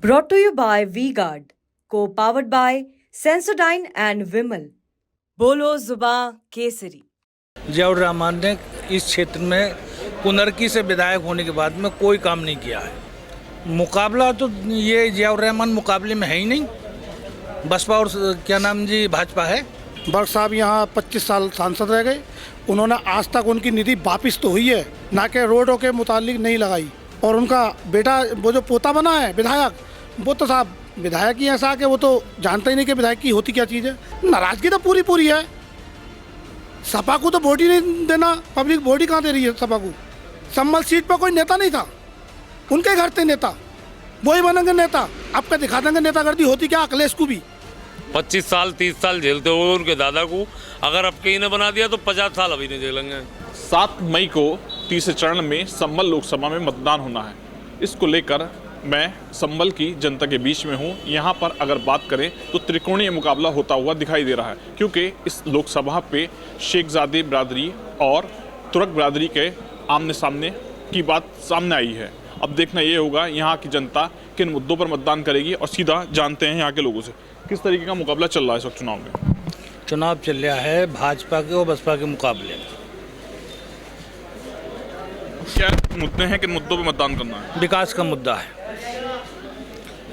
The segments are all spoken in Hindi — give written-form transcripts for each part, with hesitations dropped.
Brought to you by V-Guard, co-powered by Sensodyne and Vimal. बोलो जुबां केसरी। जियाउर रहमान ने इस क्षेत्र में कुनरकी से विधायक होने के बाद में कोई काम नहीं किया है। मुकाबला तो ये जियाउर रहमान मुकाबले में है ही नहीं। बसपा और क्या नाम जी भाजपा है। बर्ग साहब यहाँ 25 साल सांसद रह गए। उन्होंने आज तक उनकी निधि वापिस तो हुई है, ना कि रोडों के मुतालिक नहीं लगाई। और उनका बेटा वो जो पोता बना है विधायक, वो तो साहब विधायक ही ऐसा कि वो तो जानता ही नहीं कि विधायक की होती क्या चीज़ है। नाराजगी तो पूरी है। सपा को तो वोट ही नहीं देना, पब्लिक वोट ही कहाँ दे रही है सपा को। संभल सीट पर कोई नेता नहीं था, उनके घर थे नेता, वही बनेंगे नेता। आपका दिखा देंगे नेतागर्दी होती क्या अखिलेश को भी। 25 साल 30 साल झेलते हुए उनके दादा को अगर अब कहीं ने बना दिया तो 50 साल अभी नहीं झेलेंगे। 7 मई को तीसरे चरण में संभल लोकसभा में मतदान होना है। इसको लेकर मैं संभल की जनता के बीच में हूँ। यहाँ पर अगर बात करें तो त्रिकोणीय मुकाबला होता हुआ दिखाई दे रहा है, क्योंकि इस लोकसभा पे शेखजादे बिरादरी और तुर्क बिरादरी के आमने सामने की बात सामने आई है। अब देखना ये होगा यहाँ की जनता किन मुद्दों पर मतदान करेगी। और सीधा जानते हैं यहाँ के लोगों से किस तरीके का मुकाबला चल रहा है इस वक्त चुनाव में। चुनाव चल रहा है भाजपा के और बसपा के मुकाबले। क्या मुद्दे हैं, किन मुद्दों पर मतदान करना है? विकास का मुद्दा है।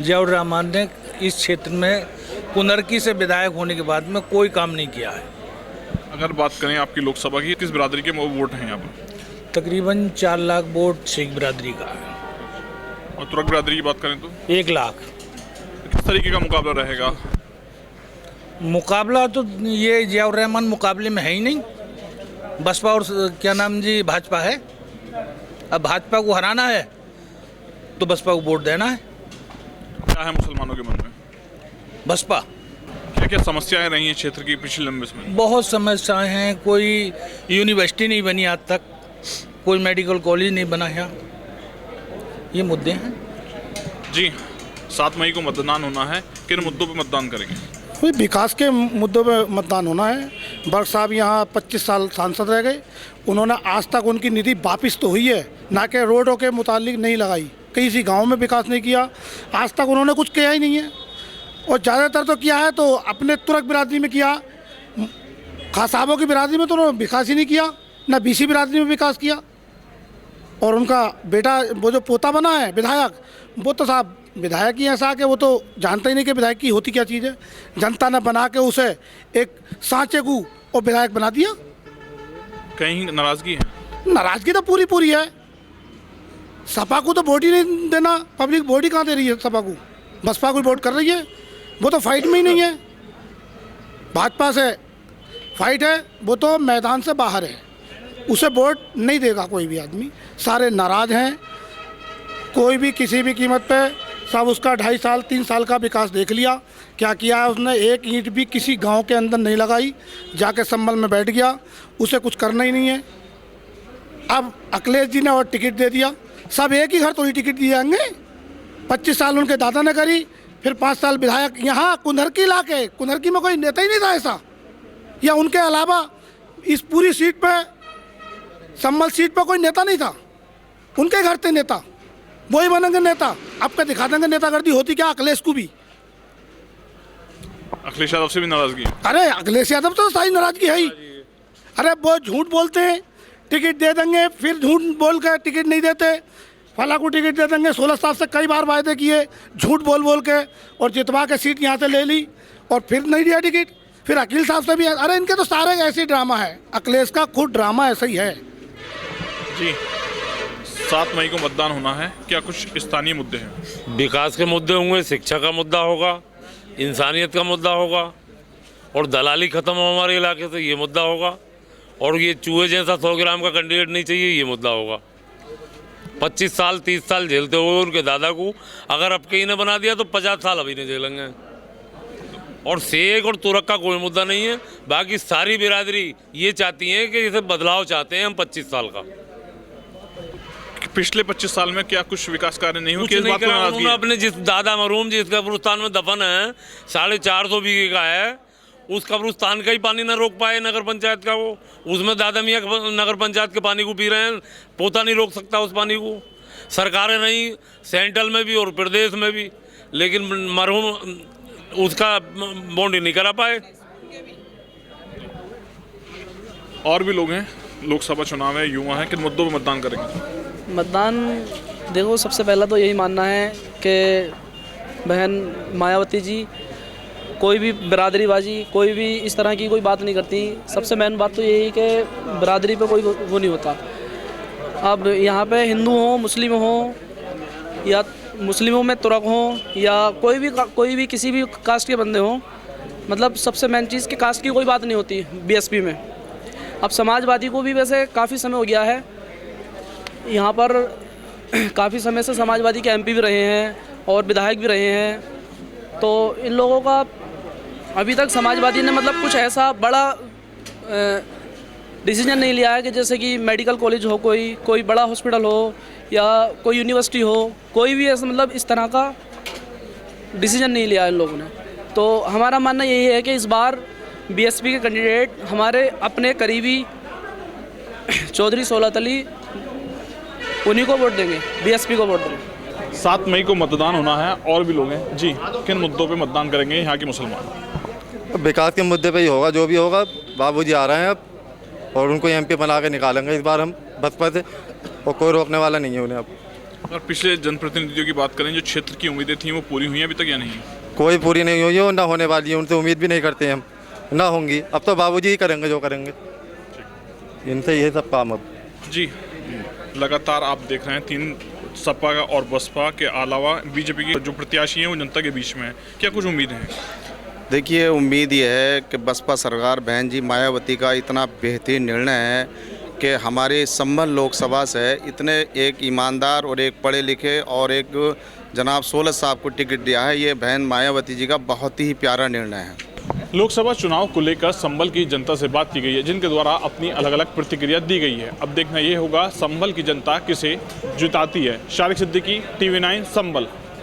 जियाउर रहमान ने इस क्षेत्र में कुनरकी से विधायक होने के बाद में कोई काम नहीं किया है। अगर बात करें आपकी लोकसभा की, किस बिरादरी के वोट हैं यहाँ पर? तकरीबन 4 लाख वोट सिख बिरादरी का है। और तुर्क बिरादरी की बात करें तो 1 लाख। किस तरीके का मुकाबला रहेगा? मुकाबला तो ये जियाउर रहमान मुकाबले में है ही नहीं। बसपा और क्या नाम जी भाजपा है। अब भाजपा को हराना है तो बसपा को वोट देना है। क्या है मुसलमानों के मन में? बसपा। क्या क्या समस्याएं रही हैं क्षेत्र की पिछले लंबे समय में? बहुत समस्याएं हैं। कोई यूनिवर्सिटी नहीं बनी आज तक, कोई मेडिकल कॉलेज नहीं बना है। ये मुद्दे हैं जी। 7 मई को मतदान होना है, किन मुद्दों पर मतदान करेंगे? कोई विकास के मुद्दों पे मतदान होना है। बर्ग साहब यहाँ 25 साल सांसद रह गए। उन्होंने आज तक उनकी निधि वापिस तो हुई है, ना कि रोडों के मुतालिक नहीं लगाई। किसी गांव में विकास नहीं किया, आज तक उन्होंने कुछ किया ही नहीं है। और ज़्यादातर तो किया है तो अपने तुर्क बिरादरी में किया, खास साहबों की बिरादरी में तो उन्होंने विकास ही नहीं किया, ना बीसी बिरादरी में विकास किया। और उनका बेटा वो जो पोता बना है विधायक, वो तो साहब विधायक ही ऐसा कि वो तो जानता ही नहीं कि विधायक की होती क्या चीज़ है। जनता ने बना के उसे एक सांचे को और विधायक बना दिया। कहीं नाराजगी है? नाराजगी तो पूरी है। सपा को तो वोट ही नहीं देना, पब्लिक वोट ही कहाँ दे रही है सपा को। बसपा को वोट कर रही है, वो तो फाइट में ही नहीं है। भाजपा से फाइट है, वो तो मैदान से बाहर है, उसे वोट नहीं देगा कोई भी आदमी। सारे नाराज हैं। कोई भी किसी भी कीमत पे सब उसका 2.5 साल 3 साल का विकास देख लिया। क्या किया है उसने? एक ईंट भी किसी गांव के अंदर नहीं लगाई, जाके संभल में बैठ गया, उसे कुछ करना ही नहीं है। अब अखिलेश जी ने और टिकट दे दिया। सब एक ही घर तो ही टिकट दिए जाएंगे। 25 साल उनके दादा ने करी, फिर 5 साल विधायक। यहाँ कुनरकी इलाके, कुनरकी में कोई नेता ही नहीं था ऐसा, या उनके अलावा इस पूरी सीट पर संभल सीट पर कोई नेता नहीं था, उनके घर थे नेता, वही बनेंगे नेता। आपका दिखा देंगे नेतागर्दी होती क्या अखिलेश को भी। अखिलेश यादव से भी नाराजगी है? अरे अखिलेश यादव तो सारी नाराजगी है ही। अरे वो झूठ बोलते हैं, टिकट दे देंगे, फिर झूठ बोल कर टिकट नहीं देते। फला को टिकट दे देंगे, 16 साल से कई बार वायदे किए, झूठ बोल के, और जितवा के सीट यहाँ से ले ली और फिर नहीं दिया टिकट। फिर अखिल साहब से भी, अरे इनके तो सारे ऐसे ड्रामा है। अखिलेश का खुद ड्रामा ऐसा ही है जी। 7 मई को मतदान होना है, क्या कुछ स्थानीय मुद्दे हैं? विकास के मुद्दे होंगे, शिक्षा का मुद्दा होगा, इंसानियत का मुद्दा होगा, और दलाली खत्म हो हमारे इलाके से, ये मुद्दा होगा। और ये चूहे जैसा 100 ग्राम का कैंडिडेट नहीं चाहिए, ये मुद्दा होगा। 25 साल 30 साल झेलते हुए उनके दादा को अगर अब कहीं ने बना दिया तो 50 साल अभी नहीं झेलेंगे। और शेख और तुर्क का कोई मुद्दा नहीं है। बाकी सारी बिरादरी ये चाहती है कि इसे बदलाव चाहते हैं हम 25 साल का। पिछले 25 साल में क्या कुछ विकास कार्य नहीं हुए? कुछ नहीं करा उन्होंने। अपने जिस दादा मरहूम जिस कब्रिस्तान में दफन है 450 बीघे का है, उस कब्रिस्तान का ही पानी ना रोक पाए नगर पंचायत का। वो उसमें दादा मियाँ नगर पंचायत के पानी को पी रहे हैं, पोता नहीं रोक सकता उस पानी को। सरकारें नहीं, सेंट्रल में भी और प्रदेश में भी, लेकिन मरहूम उसका बॉन्ड नहीं करा पाए। और भी लोग हैं, लोकसभा चुनाव है, युवा हैं, किन मुद्दों पर मतदान करेंगे? मतदान देखो, सबसे पहला तो यही मानना है कि बहन मायावती जी कोई भी बिरादरीबाजी, कोई भी इस तरह की कोई बात नहीं करती। सबसे मेन बात तो यही कि बिरादरी पे कोई वो नहीं होता। अब यहाँ पे हिंदू हों, मुस्लिम हों, या मुस्लिमों में तुर्क हों, या कोई भी किसी भी कास्ट के बंदे हों, मतलब सबसे मेन चीज़ कि कास्ट की कोई बात नहीं होती बीएसपी में। अब समाजवादी को भी वैसे काफ़ी समय हो गया है, यहाँ पर काफ़ी समय से समाजवादी के एमपी भी रहे हैं और विधायक भी रहे हैं। तो इन लोगों का अभी तक समाजवादी ने मतलब कुछ ऐसा बड़ा डिसीजन नहीं लिया है कि जैसे कि मेडिकल कॉलेज हो, कोई बड़ा हॉस्पिटल हो या कोई यूनिवर्सिटी हो, कोई भी ऐसा मतलब इस तरह का डिसीजन नहीं लिया इन लोगों ने। तो हमारा मानना यही है कि इस बार बीएसपी के कैंडिडेट हमारे अपने करीबी चौधरी सोलत अली, उन्हीं को वोट देंगे, बीएसपी को वोट देंगे। 7 मई को मतदान होना है, और भी लोग हैं जी, किन मुद्दों पे मतदान करेंगे यहाँ के मुसलमान? विकास के मुद्दे पे ही होगा, जो भी होगा। बाबूजी आ रहे हैं अब और उनको एमपी बना के निकालेंगे इस बार हम बसपा से, और कोई रोकने वाला नहीं है उन्हें अब। और पिछले जनप्रतिनिधियों की बात करें, जो क्षेत्र की उम्मीदें थी वो पूरी हुई हैं अभी तक या नहीं? कोई पूरी नहीं हुई है और ना होने वाली है, उनसे उम्मीद भी नहीं करते हम, ना होंगी। अब तो बाबूजी ही करेंगे जो करेंगे, इनसे यही सब काम अब। जी, लगातार आप देख रहे हैं 3 सपा का और बसपा के अलावा बीजेपी की जो प्रत्याशी हैं वो जनता के बीच में है। क्या कुछ उम्मीद है? देखिए, उम्मीद ये है कि बसपा सरकार बहन जी मायावती का इतना बेहतरीन निर्णय है कि हमारे संभल लोकसभा से इतने एक ईमानदार और एक पढ़े लिखे और एक जनाब सोलत साहब को टिकट दिया है। ये बहन मायावती जी का बहुत ही प्यारा निर्णय है। लोकसभा चुनाव को लेकर संभल की जनता से बात की गई है, जिनके द्वारा अपनी अलग अलग प्रतिक्रिया दी गई है। अब देखना ये होगा संभल की जनता किसे जिताती है। शारिक सिद्दीकी, TV9 संभल।